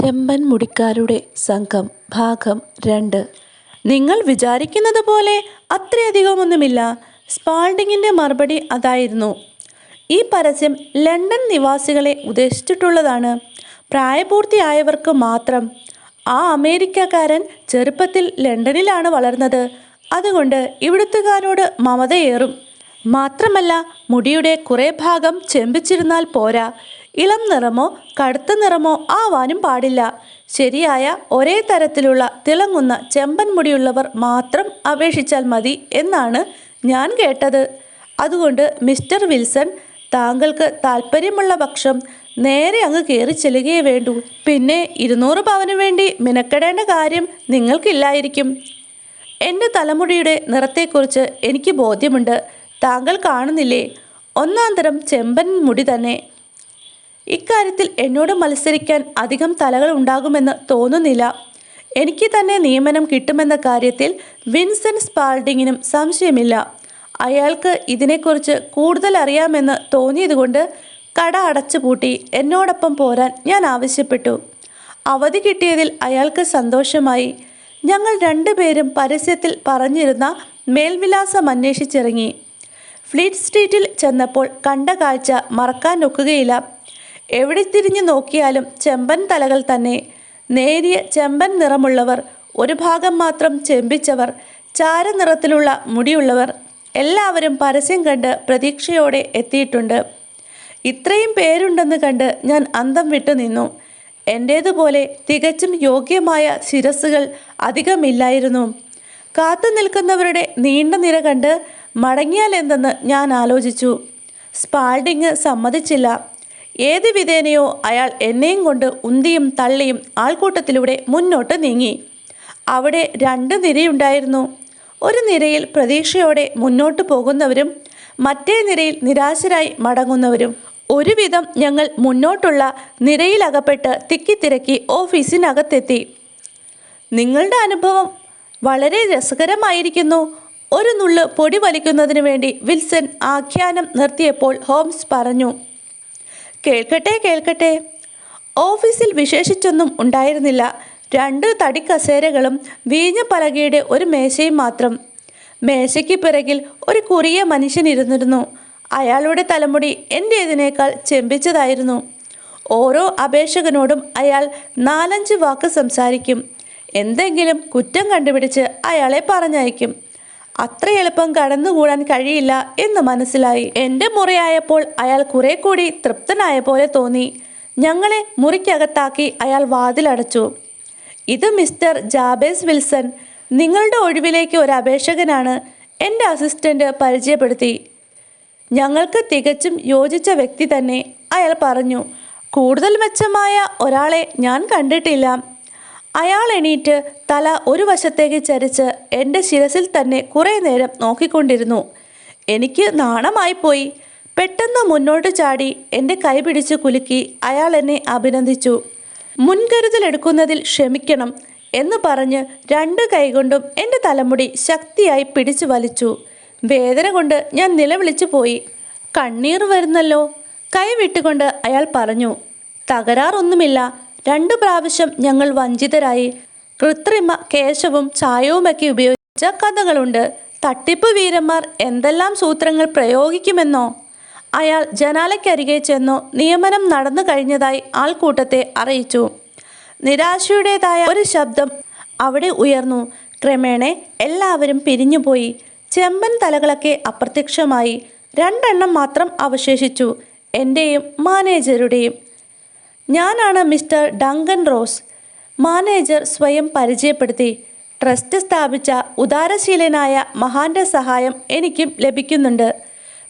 ചെമ്പൻ മുടിക്കാരുടെ സംഘം ഭാഗം 2. നിങ്ങൾ വിചാരിക്കുന്നത് പോലെ അത്രയധികമൊന്നുമില്ല. സ്പാൾഡിങ്ങിൻ്റെ മറുപടി അതായിരുന്നു. ഈ പരസ്യം ലണ്ടൻ നിവാസികളെ ഉദ്ദേശിച്ചിട്ടുള്ളതാണ്. പ്രായപൂർത്തിയായവർക്ക് മാത്രം. ആ അമേരിക്കക്കാരൻ ചെറുപ്പത്തിൽ ലണ്ടനിലാണ് വളർന്നത്. അതുകൊണ്ട് ഇവിടുത്തുകാരോട് മമതയേറും. മാത്രമല്ല, മുടിയുടെ കുറേ ഭാഗം ചെമ്പിച്ചിരുന്നാൽ പോരാ, ഇളം നിറമോ കടുത്ത നിറമോ ആവാനും പാടില്ല. ശരിയായ ഒരേ തരത്തിലുള്ള തിളങ്ങുന്ന ചെമ്പൻ മുടിയുള്ളവർ മാത്രം അപേക്ഷിച്ചാൽ മതി എന്നാണ് ഞാൻ കേട്ടത്. അതുകൊണ്ട് മിസ്റ്റർ വിൽസൺ, താങ്കൾക്ക് താല്പര്യമുള്ള പക്ഷം നേരെ അങ്ങ് കയറി ചെല്ലുകയേ വേണ്ടൂ. പിന്നെ 200 പവന് വേണ്ടി മിനക്കെടേണ്ട കാര്യം നിങ്ങൾക്കില്ലായിരിക്കും. എൻ്റെ തലമുടിയുടെ നിറത്തെക്കുറിച്ച് എനിക്ക് ബോധ്യമുണ്ട്. താങ്കൾ കാണുന്നില്ലേ, ഒന്നാം തരം ചെമ്പൻ മുടി തന്നെ. ഇക്കാര്യത്തിൽ എന്നോട് മത്സരിക്കാൻ അധികം തലകൾ ഉണ്ടാകുമെന്ന് തോന്നുന്നില്ല. എനിക്ക് തന്നെ നിയമനം കിട്ടുമെന്ന കാര്യത്തിൽ വിൻസെൻ്റ് സ്പാൾഡിങ്ങിനും സംശയമില്ല. അയാൾക്ക് ഇതിനെക്കുറിച്ച് കൂടുതൽ അറിയാമെന്ന് തോന്നിയതുകൊണ്ട് കട അടച്ചുപൂട്ടി എന്നോടൊപ്പം പോരാൻ ഞാൻ ആവശ്യപ്പെട്ടു. അവധി കിട്ടിയതിൽ അയാൾക്ക് സന്തോഷമായി. ഞങ്ങൾ 2 പേരും പരസ്യത്തിൽ പറഞ്ഞിരുന്ന മേൽവിലാസം അന്വേഷിച്ചിറങ്ങി. ഫ്ലീറ്റ് സ്ട്രീറ്റിൽ ചെന്നപ്പോൾ കണ്ട കാഴ്ച മറക്കാനൊക്കുകയില്ല. എവിടെ തിരിഞ്ഞു നോക്കിയാലും ചെമ്പൻ തലകൾ തന്നെ. നേരിയ ചെമ്പൻ നിറമുള്ളവർ, ഒരു ഭാഗം മാത്രം ചെമ്പിച്ചവർ, ചാരനിറത്തിലുള്ള മുടിയുള്ളവർ, എല്ലാവരും പരസ്യം കണ്ട് പ്രതീക്ഷയോടെ എത്തിയിട്ടുണ്ട്. ഇത്രയും പേരുണ്ടെന്ന് കണ്ട് ഞാൻ അന്തം വിട്ടു നിന്നു. എൻ്റേതുപോലെ തികച്ചും യോഗ്യമായ ശിരസ്സുകൾ അധികമില്ലായിരുന്നു. കാത്തു നിൽക്കുന്നവരുടെ നീണ്ട നിര കണ്ട് മടങ്ങിയാൽ എന്തെന്ന് ഞാൻ ആലോചിച്ചു. സ്പാൾഡിങ് സമ്മതിച്ചില്ല. ഏത് വിധേനയോ അയാൾ എന്നെയും കൊണ്ട് ഉന്തിയും തള്ളിയും ആൾക്കൂട്ടത്തിലൂടെ മുന്നോട്ട് നീങ്ങി. അവിടെ 2 നിരയുണ്ടായിരുന്നു. ഒരു നിരയിൽ പ്രതീക്ഷയോടെ മുന്നോട്ട് പോകുന്നവരും മറ്റേ നിരയിൽ നിരാശരായി മടങ്ങുന്നവരും. ഒരുവിധം ഞങ്ങൾ മുന്നോട്ടുള്ള നിരയിലകപ്പെട്ട് തിക്കിത്തിരക്കി ഓഫീസിനകത്തെത്തി. നിങ്ങളുടെ അനുഭവം വളരെ രസകരമായിരിക്കുന്നു. ഒരു നുള്ള് പൊടി വലിക്കുന്നതിന് വേണ്ടി വിൽസൺ ആഖ്യാനം നിർത്തിയപ്പോൾ ഹോംസ് പറഞ്ഞു. കേൾക്കട്ടെ കേൾക്കട്ടെ. ഓഫീസിൽ വിശേഷിച്ചൊന്നും ഉണ്ടായിരുന്നില്ല. 2 തടിക്കസേരകളും വീഞ്ഞ പലകയുടെ ഒരു മേശയും മാത്രം. മേശയ്ക്ക് പിറകിൽ ഒരു കുറിയ മനുഷ്യൻ ഇരുന്നിരുന്നു. അയാളുടെ തലമുടി എൻ്റേതിനേക്കാൾ ചെമ്പിച്ചതായിരുന്നു. ഓരോ അപേക്ഷകനോടും അയാൾ 4-5 വാക്ക് സംസാരിക്കും. എന്തെങ്കിലും കുറ്റം കണ്ടുപിടിച്ച് അയാളെ പറഞ്ഞയക്കും. അത്ര എളുപ്പം കടന്നുകൂടാൻ കഴിയില്ല എന്ന് മനസ്സിലായി. എൻ്റെ മുറിയായപ്പോൾ അയാൾ കുറെ കൂടി തൃപ്തനായ പോലെ തോന്നി. ഞങ്ങളെ മുറിക്കകത്താക്കി അയാൾ വാതിലടച്ചു. ഇത് മിസ്റ്റർ ജാബേസ് വിൽസൺ, നിങ്ങളുടെ ഒഴിവിലേക്ക് ഒരു അപേക്ഷകനാണ്. എൻ്റെ അസിസ്റ്റൻ്റ് പരിചയപ്പെടുത്തി. ഞങ്ങൾക്ക് തികച്ചും യോജിച്ച വ്യക്തി തന്നെ, അയാൾ പറഞ്ഞു. കൂടുതൽ മെച്ചമായ ഒരാളെ ഞാൻ കണ്ടിട്ടില്ല. അയാൾ എണീറ്റ് തല ഒരു വശത്തേക്ക് ചരിച്ച് എൻ്റെ ശിരസിൽ തന്നെ കുറേ നേരം നോക്കിക്കൊണ്ടിരുന്നു. എനിക്ക് നാണമായിപ്പോയി. പെട്ടെന്ന് മുന്നോട്ട് ചാടി എൻ്റെ കൈ പിടിച്ച് കുലുക്കി അയാൾ എന്നെ അഭിനന്ദിച്ചു. മുൻകരുതലെടുക്കുന്നതിൽ ക്ഷമിക്കണം എന്ന് പറഞ്ഞ് 2 കൈകൊണ്ടും എൻ്റെ തലമുടി ശക്തിയായി പിടിച്ചു വലിച്ചു. വേദന കൊണ്ട് ഞാൻ നിലവിളിച്ചു പോയി. കണ്ണീർ വരുന്നല്ലോ. കൈ വിട്ടുകൊണ്ട് അയാൾ പറഞ്ഞു. തകരാറൊന്നുമില്ല. 2 പ്രാവശ്യം ഞങ്ങൾ വഞ്ചിതരായി. കൃത്രിമ കേശവും ചായവുമൊക്കെ ഉപയോഗിച്ച കഥകളുണ്ട്. തട്ടിപ്പ് വീരന്മാർ എന്തെല്ലാം സൂത്രങ്ങൾ പ്രയോഗിക്കുമെന്നോ. അയാൾ ജനാലയ്ക്കരികെ ചെന്നു നിയമനം നടന്നു കഴിഞ്ഞതായി ആൾക്കൂട്ടത്തെ അറിയിച്ചു. നിരാശയുടേതായ ഒരു ശബ്ദം അവിടെ ഉയർന്നു. ക്രമേണ എല്ലാവരും പിരിഞ്ഞുപോയി. ചെമ്പൻ തലകളൊക്കെ അപ്രത്യക്ഷമായി. 2 എണ്ണം മാത്രം അവശേഷിച്ചു, എൻ്റെയും മാനേജരുടെയും. ഞാനാണ് മിസ്റ്റർ ഡങ്കൻ റോസ്. മാനേജർ സ്വയം പരിചയപ്പെടുത്തി. ട്രസ്റ്റ് സ്ഥാപിച്ച ഉദാരശീലനായ മഹാന്റെ സഹായം എനിക്കും ലഭിക്കുന്നുണ്ട്.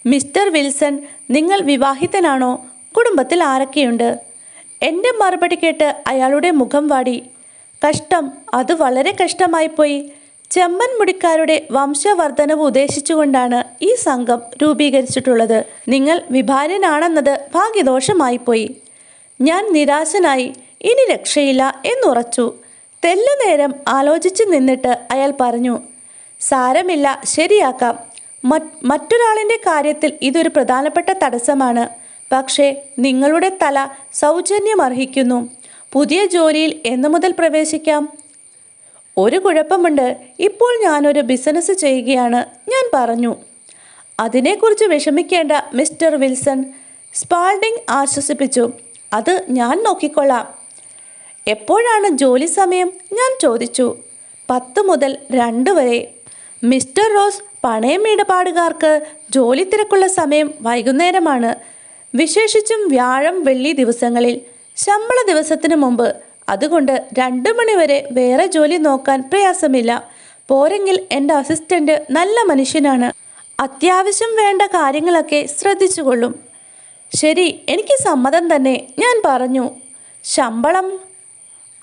മിസ്റ്റർ വിൽസൺ, നിങ്ങൾ വിവാഹിതനാണോ? കുടുംബത്തിൽ ആരൊക്കെയുണ്ട്? എൻ്റെ മറുപടി കേട്ട് അയാളുടെ മുഖം വാടി. കഷ്ടം, അത് വളരെ കഷ്ടമായിപ്പോയി. ചെമ്പൻ മുടിക്കാരുടെ വംശവർദ്ധനവ് ഉദ്ദേശിച്ചുകൊണ്ടാണ് ഈ സംഘം രൂപീകരിച്ചിട്ടുള്ളത്. നിങ്ങൾ വിഭാര്യനാണെന്നത് ഭാഗ്യദോഷമായിപ്പോയി. ഞാൻ നിരാശനായി. ഇനി രക്ഷയില്ല എന്നുറച്ചു. തെല്ലുനേരം ആലോചിച്ച് നിന്നിട്ട് അയാൾ പറഞ്ഞു. സാരമില്ല, ശരിയാക്കാം. മറ്റൊരാളിൻ്റെ കാര്യത്തിൽ ഇതൊരു പ്രധാനപ്പെട്ട തടസ്സമാണ്. പക്ഷേ നിങ്ങളുടെ തല സൗജന്യമർഹിക്കുന്നു. പുതിയ ജോലിയിൽ എന്നു മുതൽ പ്രവേശിക്കാം? ഒരു കുഴപ്പമുണ്ട്. ഇപ്പോൾ ഞാനൊരു ബിസിനസ് ചെയ്യുകയാണ്, ഞാൻ പറഞ്ഞു. അതിനെക്കുറിച്ച് വിഷമിക്കേണ്ട മിസ്റ്റർ വിൽസൺ, സ്പാൾഡിംഗ് ആശ്വസിപ്പിച്ചു. അത് ഞാൻ നോക്കിക്കൊള്ളാം. എപ്പോഴാണ് ജോലി സമയം? ഞാൻ ചോദിച്ചു. 10 മുതൽ 2 വരെ. മിസ്റ്റർ റോസ്, പണയം ഇടപാടുകാർക്ക് ജോലി തിരക്കുള്ള സമയം വൈകുന്നേരമാണ്, വിശേഷിച്ചും വ്യാഴം വെള്ളി ദിവസങ്ങളിൽ, ശമ്പള ദിവസത്തിന് മുമ്പ്. അതുകൊണ്ട് 2 മണി വരെ വേറെ ജോലി നോക്കാൻ പ്രയാസമില്ല. പോരെങ്കിൽ എൻ്റെ അസിസ്റ്റൻ്റ് നല്ല മനുഷ്യനാണ്, അത്യാവശ്യം വേണ്ട കാര്യങ്ങളൊക്കെ ശ്രദ്ധിച്ചുകൊള്ളും. ശരി, എനിക്ക് സമ്മതം തന്നെ, ഞാൻ പറഞ്ഞു. ശമ്പളം?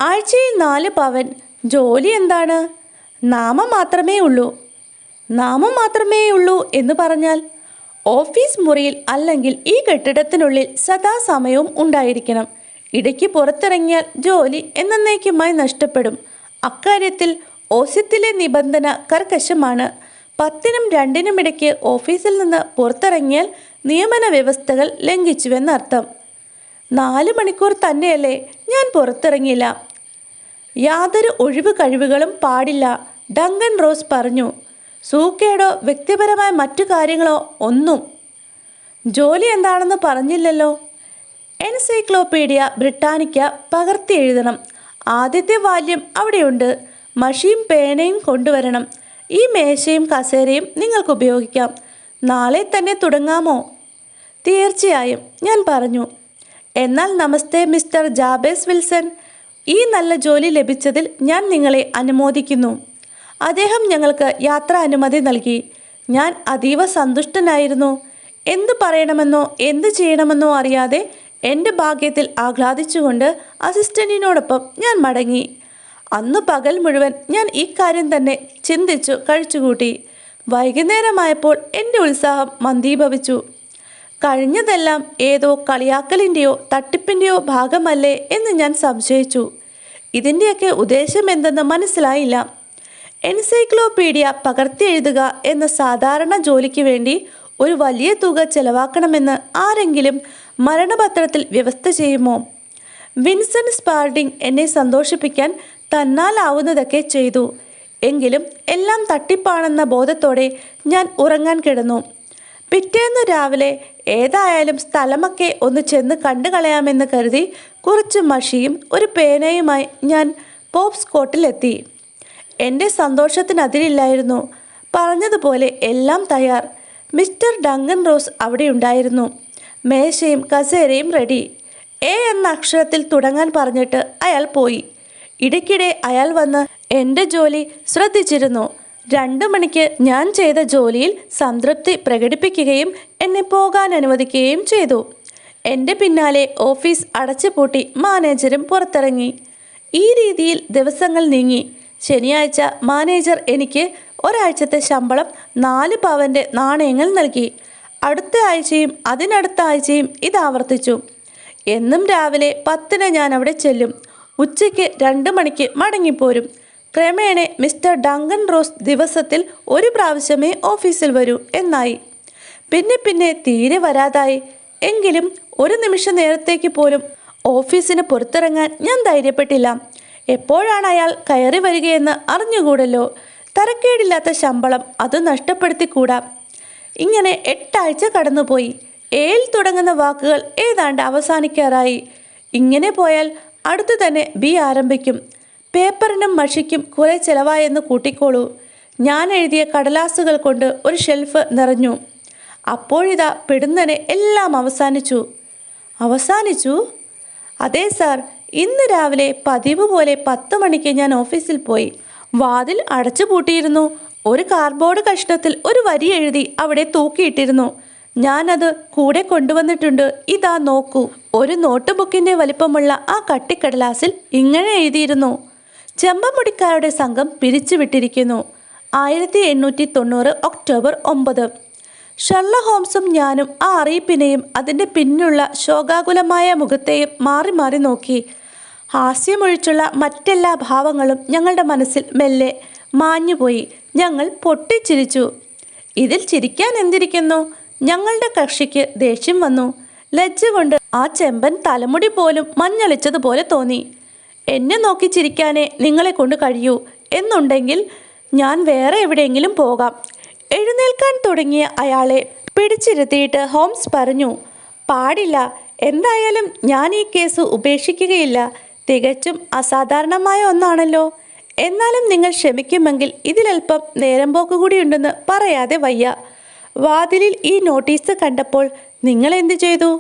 ആഴ്ചയിൽ 4 പവൻ. ജോലി എന്താണ്? നാമം മാത്രമേ ഉള്ളൂ. നാമം മാത്രമേ ഉള്ളൂ എന്ന് പറഞ്ഞാൽ? ഓഫീസ് മുറിയിൽ അല്ലെങ്കിൽ ഈ കെട്ടിടത്തിനുള്ളിൽ സദാസമയവും ഉണ്ടായിരിക്കണം. ഇടയ്ക്ക് പുറത്തിറങ്ങിയാൽ ജോലി എന്നേക്കുമായി നഷ്ടപ്പെടും. അക്കാര്യത്തിൽ ഓസ്യത്തിലെ നിബന്ധന കർക്കശമാണ്. 10നും 2നും ഇടയ്ക്ക് ഓഫീസിൽ നിന്ന് പുറത്തിറങ്ങിയാൽ നിയമന വ്യവസ്ഥകൾ ലംഘിച്ചുവെന്നർത്ഥം. 4 മണിക്കൂർ തന്നെയല്ലേ? ഞാൻ പുറത്തിറങ്ങിയില്ല. യാതൊരു ഒഴിവ് കഴിവുകളും പാടില്ല, ഡങ്കൻ റോസ് പറഞ്ഞു. സൂക്കേടോ വ്യക്തിപരമായ മറ്റു കാര്യങ്ങളോ ഒന്നും. ജോലി എന്താണെന്ന് പറഞ്ഞില്ലല്ലോ. എൻസൈക്ലോപീഡിയ ബ്രിട്ടാനിക്ക പകർത്തി എഴുതണം. ആദ്യത്തെ വാല്യം അവിടെയുണ്ട്. മഷിയും പേനയും കൊണ്ടുവരണം. ഈ മേശയും കസേരയും നിങ്ങൾക്ക് ഉപയോഗിക്കാം. നാളെ തന്നെ തുടങ്ങാമോ? തീർച്ചയായും, ഞാൻ പറഞ്ഞു. എന്നാൽ നമസ്തേ മിസ്റ്റർ ജാബേസ് വിൽസൺ, ഈ നല്ല ജോലി ലഭിച്ചതിൽ ഞാൻ നിങ്ങളെ അനുമോദിക്കുന്നു. അദ്ദേഹം ഞങ്ങൾക്ക് യാത്രാ അനുമതി നൽകി. ഞാൻ അതീവ സന്തുഷ്ടനായിരുന്നു. എന്തു പറയണമെന്നോ എന്തു ചെയ്യണമെന്നോ അറിയാതെ എൻ്റെ ഭാഗ്യത്തിൽ ആഹ്ലാദിച്ചുകൊണ്ട് അസിസ്റ്റൻറ്റിനോടൊപ്പം ഞാൻ മടങ്ങി. അന്നു പകൽ മുഴുവൻ ഞാൻ ഈ കാര്യം തന്നെ ചിന്തിച്ചു കഴിച്ചുകൂട്ടി. വൈകുന്നേരമായപ്പോൾ എൻ്റെ ഉത്സാഹം മന്ദീഭവിച്ചു. കഴിഞ്ഞതെല്ലാം ഏതോ കളിയാക്കലിൻ്റെയോ തട്ടിപ്പിൻ്റെയോ ഭാഗമല്ലേ എന്ന് ഞാൻ സംശയിച്ചു. ഇതിൻ്റെയൊക്കെ ഉദ്ദേശം എന്തെന്ന് മനസ്സിലായില്ല. എൻസൈക്ലോപീഡിയ പകർത്തി എഴുതുക എന്ന സാധാരണ ജോലിക്ക് വേണ്ടി ഒരു വലിയ തുക ചെലവാക്കണമെന്ന് ആരെങ്കിലും മരണപത്രത്തിൽ വ്യവസ്ഥ ചെയ്യുമോ? വിൻസെൻ്റ് സ്പാൾഡിംഗ് എന്നെ സന്തോഷിപ്പിക്കാൻ തന്നാലാവുന്നതൊക്കെ ചെയ്തു. എങ്കിലും എല്ലാം തട്ടിപ്പാണെന്ന ബോധത്തോടെ ഞാൻ ഉറങ്ങാൻ കിടന്നു. പിറ്റേന്ന് രാവിലെ ഏതായാലും സ്ഥലമൊക്കെ ഒന്ന് ചെന്ന് കണ്ടു കളയാമെന്ന് കരുതി കുറച്ച് മഷിയും ഒരു പേനയുമായി ഞാൻ പോപ്സ് കോട്ടിലെത്തി. എൻ്റെ സന്തോഷത്തിനതിരില്ലായിരുന്നു. പറഞ്ഞതുപോലെ എല്ലാം തയ്യാർ. മിസ്റ്റർ ഡങ്കൻ റോസ് അവിടെ ഉണ്ടായിരുന്നു. മേശയും കസേരയും റെഡി. എ എന്ന അക്ഷരത്തിൽ തുടങ്ങാൻ പറഞ്ഞിട്ട് അയാൾ പോയി. ഇടയ്ക്കിടെ അയാൾ വന്ന് എൻ്റെ ജോലി ശ്രദ്ധിച്ചിരുന്നു. 2 മണിക്ക് ഞാൻ ചെയ്ത ജോലിയിൽ സംതൃപ്തി പ്രകടിപ്പിക്കുകയും എന്നെ പോകാൻ അനുവദിക്കുകയും ചെയ്തു. എൻ്റെ പിന്നാലെ ഓഫീസ് അടച്ചുപൂട്ടി മാനേജരും പുറത്തിറങ്ങി. ഈ രീതിയിൽ ദിവസങ്ങൾ നീങ്ങി. ശനിയാഴ്ച മാനേജർ എനിക്ക് ഒരാഴ്ചത്തെ ശമ്പളം 4 പവൻ്റെ നാണയങ്ങൾ നൽകി. അടുത്ത ആഴ്ചയും അതിനടുത്ത ആഴ്ചയും ഇത് ആവർത്തിച്ചു. എന്നും രാവിലെ 10ന് ഞാൻ അവിടെ ചെല്ലും. ഉച്ചയ്ക്ക് 2 മണിക്ക് മടങ്ങിപ്പോരും. ക്രമേണ മിസ്റ്റർ ഡങ്കൻ റോസ് ദിവസത്തിൽ 1 പ്രാവശ്യമേ ഓഫീസിൽ വരൂ എന്നായി. പിന്നെ തീരെ വരാതായി. എങ്കിലും ഒരു നിമിഷ നേരത്തേക്ക് പോലും ഓഫീസിന് പുറത്തിറങ്ങാൻ ഞാൻ ധൈര്യപ്പെട്ടില്ല. എപ്പോഴാണ് അയാൾ കയറി വരികയെന്ന് അറിഞ്ഞുകൂടല്ലോ. തരക്കേടില്ലാത്ത ശമ്പളം അത് നഷ്ടപ്പെടുത്തിക്കൂടാ. ഇങ്ങനെ 8 ആഴ്ച കടന്നുപോയി. എയിൽ തുടങ്ങുന്ന വാക്കുകൾ ഏതാണ്ട് അവസാനിക്കാറായി. ഇങ്ങനെ പോയാൽ അടുത്തു തന്നെ ബി ആരംഭിക്കും. പേപ്പറിനും മഷിക്കും കുറെ ചിലവായെന്ന് കൂട്ടിക്കോളൂ. ഞാൻ എഴുതിയ കടലാസുകൾ കൊണ്ട് ഒരു ഷെൽഫ് നിറഞ്ഞു. അപ്പോഴിതാ പെടുന്നനെ എല്ലാം അവസാനിച്ചു. അതെ സാർ, ഇന്ന് രാവിലെ പതിവ് പോലെ 10 മണിക്ക് ഞാൻ ഓഫീസിൽ പോയി. വാതിൽ അടച്ചു പൂട്ടിയിരുന്നു. ഒരു കാർഡ്ബോർഡ് കഷ്ണത്തിൽ ഒരു വരി എഴുതി അവിടെ തൂക്കിയിട്ടിരുന്നു. ഞാനത് കൂടെ കൊണ്ടുവന്നിട്ടുണ്ട്. ഇതാ നോക്കൂ. ഒരു നോട്ട് ബുക്കിൻ്റെ വലിപ്പമുള്ള ആ കട്ടിക്കടലാസിൽ ഇങ്ങനെ എഴുതിയിരുന്നു: ചെമ്പമുടിക്കാരുടെ സംഘം പിരിച്ചുവിട്ടിരിക്കുന്നു. 1890 ഒക്ടോബർ 9. ഷെർലക് ഹോംസും ഞാനും ആ അറിയിപ്പിനെയും അതിൻ്റെ പിന്നിലുള്ള ശോകാകുലമായ മുഖത്തെയും മാറി മാറി നോക്കി. ഹാസ്യമൊഴിച്ചുള്ള മറ്റെല്ലാ ഭാവങ്ങളും ഞങ്ങളുടെ മനസ്സിൽ മെല്ലെ മാഞ്ഞുപോയി. ഞങ്ങൾ പൊട്ടിച്ചിരിച്ചു. ഇതിൽ ചിരിക്കാൻ എന്തിരിക്കുന്നു? ഞങ്ങളുടെ കക്ഷിക്ക് ദേഷ്യം വന്നു. ലജ്ജ കൊണ്ട് ആ ചെമ്പൻ തലമുടി പോലും മഞ്ഞളിച്ചതുപോലെ തോന്നി. എന്നെ നോക്കി ചിരിക്കാനേ നിങ്ങളെ കൊണ്ട് കഴിയൂ എന്നുണ്ടെങ്കിൽ ഞാൻ വേറെ എവിടെയെങ്കിലും പോകാം. എഴുന്നേൽക്കാൻ തുടങ്ങിയ അയാളെ പിടിച്ചിരുത്തിയിട്ട് ഹോംസ് പറഞ്ഞു, പാടില്ല. എന്തായാലും ഞാൻ ഈ കേസ് ഉപേക്ഷിക്കുകയില്ല. തികച്ചും അസാധാരണമായ ഒന്നാണല്ലോ. എന്നാലും നിങ്ങൾ ക്ഷമിക്കുമെങ്കിൽ ഇതിലൽപ്പം നേരം പോക്ക് കൂടിയുണ്ടെന്ന് പറയാതെ വയ്യ. വാതിലിൽ ഈ നോട്ടീസ് കണ്ടപ്പോൾ നിങ്ങൾ എന്തു ചെയ്തു?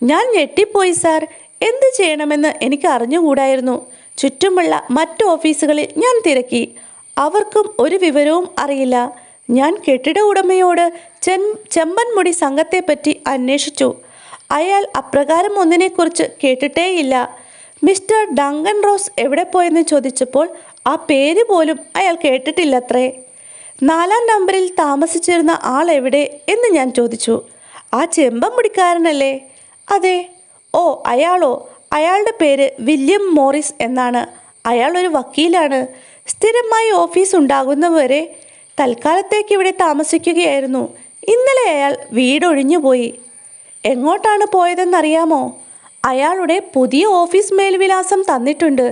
ഞാൻ ഞെട്ടിപ്പോയി സാർ. എന്ത് ചെയ്യണമെന്ന് എനിക്ക് അറിഞ്ഞുകൂടായിരുന്നു. ചുറ്റുമുള്ള മറ്റ് ഓഫീസുകളിൽ ഞാൻ തിരക്കി. അവർക്കും ഒരു വിവരവും അറിയില്ല. ഞാൻ കെട്ടിട ഉടമയോട് ചെമ്പൻമുടി സംഘത്തെപ്പറ്റി അന്വേഷിച്ചു. അയാൾ അപ്രകാരം ഒന്നിനെക്കുറിച്ച് കേട്ടിട്ടേയില്ല. മിസ്റ്റർ ഡങ്കൻ റോസ് എവിടെ പോയെന്ന് ചോദിച്ചപ്പോൾ ആ പേര് പോലും അയാൾ കേട്ടിട്ടില്ലത്രേ. 4-ാം നമ്പറിൽ താമസിച്ചിരുന്ന ആൾ എവിടെ എന്ന് ഞാൻ ചോദിച്ചു. ആ ചെമ്പൻമുടിക്കാരനല്ലേ? അതെ. ഓ, അയാളോ? അയാളുടെ പേര് വില്യം മോറിസ് എന്നാണ്. അയാൾ ഒരു വക്കീലാണ്. സ്ഥിരമായി ഓഫീസ് ഉണ്ടാകുന്നവരെ തൽക്കാലത്തേക്ക് ഇവിടെ താമസിക്കുകയായിരുന്നു. ഇന്നലെ അയാൾ വീടൊഴിഞ്ഞുപോയി. എങ്ങോട്ടാണ് പോയതെന്നറിയാമോ? അയാളുടെ പുതിയ ഓഫീസ് മേൽവിലാസം തന്നിട്ടുണ്ട്.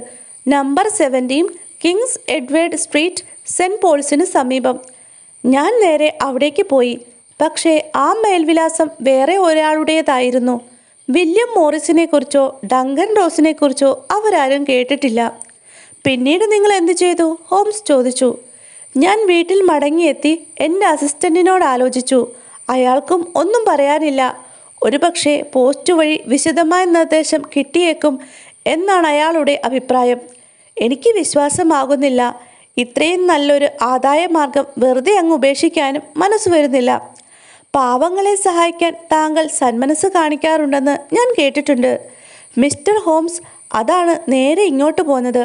Number 17 King's Edward street, saint പോൾസിന് സമീപം. ഞാൻ നേരെ അവിടേക്ക് പോയി. പക്ഷേ ആ മേൽവിലാസം വേറെ ഒരാളുടേതായിരുന്നു. വില്യം മോറിസിനെ കുറിച്ചോ ഡങ്കൻ റോസിനെ കുറിച്ചോ അവരാരും കേട്ടിട്ടില്ല. പിന്നീട് നിങ്ങൾ എന്തു ചെയ്തു? ഹോംസ് ചോദിച്ചു. ഞാൻ വീട്ടിൽ മടങ്ങിയെത്തി എൻ്റെ അസിസ്റ്റൻറ്റിനോട് ആലോചിച്ചു. അയാൾക്കും ഒന്നും പറയാനില്ല. ഒരുപക്ഷെ പോസ്റ്റ് വഴി വിശദമായ നിർദ്ദേശം കിട്ടിയേക്കും എന്നാണ് അയാളുടെ അഭിപ്രായം. എനിക്ക് വിശ്വാസമാകുന്നില്ല. ഇത്രയും നല്ലൊരു ആദായ മാർഗം വെറുതെ അങ്ങ് ഉപേക്ഷിക്കാനും മനസ്സ് വരുന്നില്ല. പാവങ്ങളെ സഹായിക്കാൻ താങ്കൾ സന്മനസ് കാണിക്കാറുണ്ടെന്ന് ഞാൻ കേട്ടിട്ടുണ്ട്. മിസ്റ്റർ ഹോംസ് അതാണ് നേരെ ഇങ്ങോട്ട് പോന്നത്.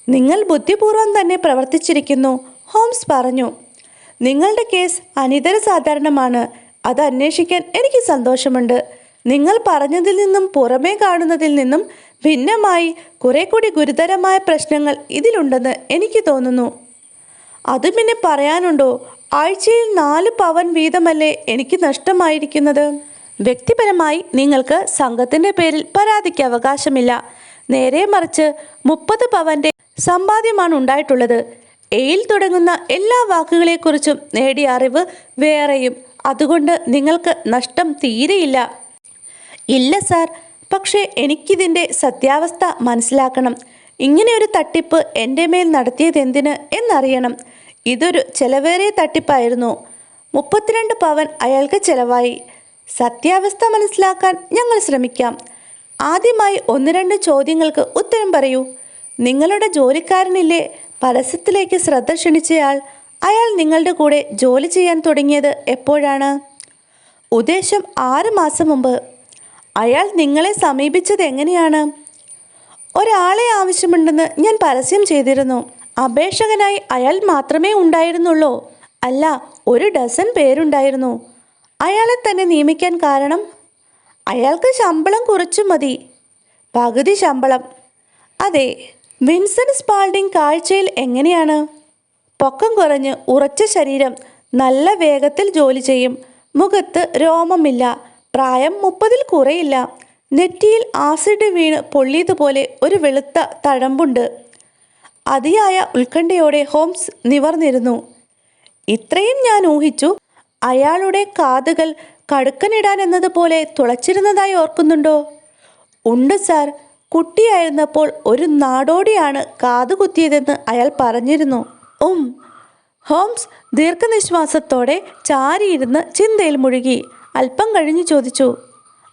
നിങ്ങൾ ബുദ്ധിപൂർവം തന്നെ പ്രവർത്തിച്ചിരിക്കുന്നു, ഹോംസ് പറഞ്ഞു. നിങ്ങളുടെ കേസ് അനിതര സാധാരണമാണ്. അത് അന്വേഷിക്കാൻ എനിക്ക് സന്തോഷമുണ്ട്. നിങ്ങൾ പറഞ്ഞതിൽ നിന്നും പുറമേ കാണുന്നതിൽ നിന്നും ഭിന്നമായി കുറെ കൂടി ഗുരുതരമായ പ്രശ്നങ്ങൾ ഇതിലുണ്ടെന്ന് എനിക്ക് തോന്നുന്നു. അത് പിന്നെ പറയാനുണ്ടോ? ആഴ്ചയിൽ 4 പവൻ വീതമല്ലേ എനിക്ക് നഷ്ടമായിരിക്കുന്നത്. വ്യക്തിപരമായി നിങ്ങൾക്ക് സംഘത്തിൻ്റെ പേരിൽ പരാതിക്ക് അവകാശമില്ല. നേരെ മറിച്ച് 30 പവൻ്റെ സമ്പാദ്യമാണ് ഉണ്ടായിട്ടുള്ളത്. എയിൽ തുടങ്ങുന്ന എല്ലാ വാക്കുകളെക്കുറിച്ചും നേടിയ അറിവ് വേറെയും. അതുകൊണ്ട് നിങ്ങൾക്ക് നഷ്ടം തീരെയില്ല. ഇല്ല സാർ, പക്ഷേ എനിക്കിതിൻ്റെ സത്യാവസ്ഥ മനസ്സിലാക്കണം. ഇങ്ങനെയൊരു തട്ടിപ്പ് എൻ്റെ മേൽ നടത്തിയതെന്തിന് എന്നറിയണം. ഇതൊരു ചെലവേറിയ തട്ടിപ്പായിരുന്നു. 32 പവൻ അയാൾക്ക് ചെലവായി. സത്യാവസ്ഥ മനസ്സിലാക്കാൻ ഞങ്ങൾ ശ്രമിക്കാം. ആദ്യമായി 1-2 ചോദ്യങ്ങൾക്ക് ഉത്തരം പറയൂ. നിങ്ങളുടെ ജോലിക്കാരനില്ലേ പരസ്യത്തിലേക്ക് ശ്രദ്ധ ക്ഷണിച്ചയാൾ? അയാൾ നിങ്ങളുടെ കൂടെ ജോലി ചെയ്യാൻ തുടങ്ങിയത് എപ്പോഴാണ്? ഉദ്ദേശം 6 മാസം മുമ്പ്. അയാൾ നിങ്ങളെ സമീപിച്ചത് എങ്ങനെയാണ്? ഒരാളെ ആവശ്യമുണ്ടെന്ന് ഞാൻ പരസ്യം ചെയ്തിരുന്നു. അപേക്ഷകനായി അയാൾ മാത്രമേ ഉണ്ടായിരുന്നുള്ളൂ? അല്ല, 1 ഡസൻ പേരുണ്ടായിരുന്നു. അയാളെ തന്നെ നിയമിക്കാൻ കാരണം? അയാൾക്ക് ശമ്പളം കുറച്ചു മതി. പകുതി ശമ്പളം. അതെ. വിൻസെൻ്റ് സ്പാൾഡിംഗ് കാഴ്ചയിൽ എങ്ങനെയാണ്? പൊക്കം കുറഞ്ഞ് ഉറച്ച ശരീരം, നല്ല വേഗത്തിൽ ജോലി ചെയ്യും. മുഖത്ത് രോമമില്ല. പ്രായം 30-ൽ കുറയില്ല. നെറ്റിയിൽ ആസിഡ് വീണ് പൊള്ളിയതുപോലെ ഒരു വെളുത്ത തഴമ്പുണ്ട്. അതിയായ ഉത്കണ്ഠയോടെ ഹോംസ് നിവർന്നിരുന്നു. ഇത്രയും ഞാൻ ഊഹിച്ചു. അയാളുടെ കാതുകൾ കടുക്കനിടാൻ എന്നതുപോലെ തുളച്ചിരുന്നതായി ഓർക്കുന്നുണ്ടോ? ഉണ്ട് സാർ. കുട്ടിയായിരുന്നപ്പോൾ ഒരു നാടോടിയാണ് കാതുകുത്തിയതെന്ന് അയാൾ പറഞ്ഞിരുന്നു. ഹോംസ് ദീർഘനിശ്വാസത്തോടെ ചാരിയിരുന്ന് ചിന്തയിൽ മുഴുകി. അല്പം കഴിഞ്ഞ് ചോദിച്ചു,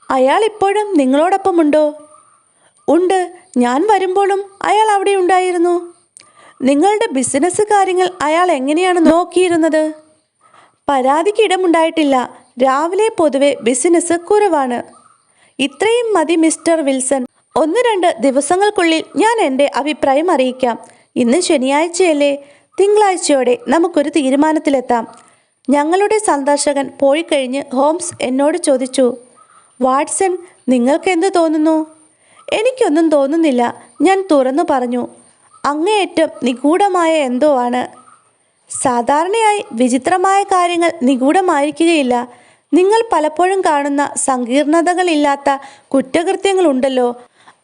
അയാൾ ഇപ്പോഴും നിങ്ങളോടൊപ്പമുണ്ടോ? ഉണ്ട്. ഞാൻ വരുമ്പോഴും അയാൾ അവിടെ ഉണ്ടായിരുന്നു. നിങ്ങളുടെ ബിസിനസ് കാര്യങ്ങൾ അയാൾ എങ്ങനെയാണ് നോക്കിയിരുന്നത്? പരാതിക്ക് ഇടമുണ്ടായിട്ടില്ല. രാവിലെ പൊതുവെ ബിസിനസ് കുറവാണ്. ഇത്രയും മതി മിസ്റ്റർ വിൽസൺ. 1-2 ദിവസങ്ങൾക്കുള്ളിൽ ഞാൻ എൻ്റെ അഭിപ്രായം അറിയിക്കാം. ഇന്ന് ശനിയാഴ്ചയല്ലേ? തിങ്കളാഴ്ചയോടെ നമുക്കൊരു തീരുമാനത്തിലെത്താം. ഞങ്ങളുടെ സന്ദർശകൻ പോയിക്കഴിഞ്ഞ് ഹോംസ് എന്നോട് ചോദിച്ചു, വാട്സൺ, നിങ്ങൾക്ക് എന്ത് തോന്നുന്നു? എനിക്കൊന്നും തോന്നുന്നില്ല, ഞാൻ തുറന്നു പറഞ്ഞു. അങ്ങേയറ്റം നിഗൂഢമായ എന്തോ ആണ്. സാധാരണയായി വിചിത്രമായ കാര്യങ്ങൾ നിഗൂഢമായിരിക്കുകയില്ല. നിങ്ങൾ പലപ്പോഴും കാണുന്ന സങ്കീർണതകളില്ലാത്ത കുറ്റകൃത്യങ്ങളുണ്ടല്ലോ,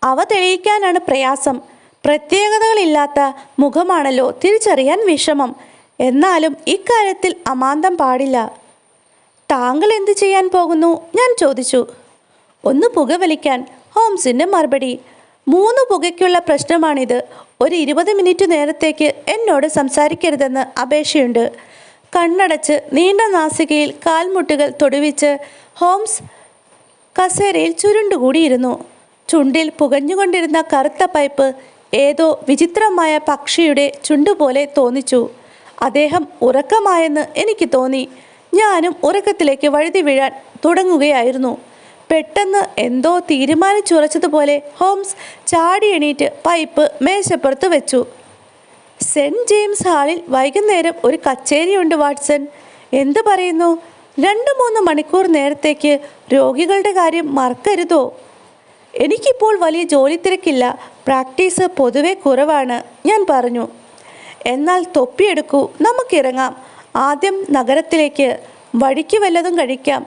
അവ തെളിയിക്കാനാണ് പ്രയാസം. പ്രത്യേകതകളില്ലാത്ത മുഖമാണല്ലോ തിരിച്ചറിയാൻ വിഷമം. എന്നാലും ഇക്കാര്യത്തിൽ അമാന്തം പാടില്ല. താങ്കൾ എന്തു ചെയ്യാൻ പോകുന്നു? ഞാൻ ചോദിച്ചു. ഒന്ന് പുകവലിക്കാൻ, ഹോംസിൻ്റെ മറുപടി. 3 പുകയ്ക്കുള്ള പ്രശ്നമാണിത്. ഒരു 20 മിനിറ്റ് നേരത്തേക്ക് എന്നോട് സംസാരിക്കരുതെന്ന് അപേക്ഷയുണ്ട്. കണ്ണടച്ച് നീണ്ട നാസികയിൽ കാൽമുട്ടുകൾ തൊടുവിച്ച് ഹോംസ് കസേരയിൽ ചുരുണ്ടുകൂടിയിരുന്നു. ചുണ്ടിൽ പുകഞ്ഞുകൊണ്ടിരുന്ന കറുത്ത പൈപ്പ് ഏതോ വിചിത്രമായ പക്ഷിയുടെ ചുണ്ടുപോലെ തോന്നിച്ചു. അദ്ദേഹം ഉറക്കമായെന്ന് എനിക്ക് തോന്നി. ഞാനും ഉറക്കത്തിലേക്ക് വഴുതി വീഴാൻ തുടങ്ങുകയായിരുന്നു. പെട്ടെന്ന് എന്തോ തീരുമാനിച്ചുറച്ചതുപോലെ ഹോംസ് ചാടി എണീറ്റ് പൈപ്പ് മേശപ്പുറത്ത് വെച്ചു. സെൻറ്റ് ജെയിംസ് ഹാളിൽ വൈകുന്നേരം ഒരു കച്ചേരിയുണ്ട് വാട്സൺ. എന്ത് പറയുന്നു? 2-3 മണിക്കൂർ നേരത്തേക്ക് രോഗികളുടെ കാര്യം മറക്കരുതോ? എനിക്കിപ്പോൾ വലിയ ജോലി തിരക്കില്ല. പ്രാക്ടീസ് പൊതുവെ കുറവാണ്, ഞാൻ പറഞ്ഞു. എന്നാൽ തൊപ്പിയെടുക്കൂ, നമുക്കിറങ്ങാം. ആദ്യം നഗരത്തിലേക്ക്. വഴിക്ക് വല്ലതും കഴിക്കാം.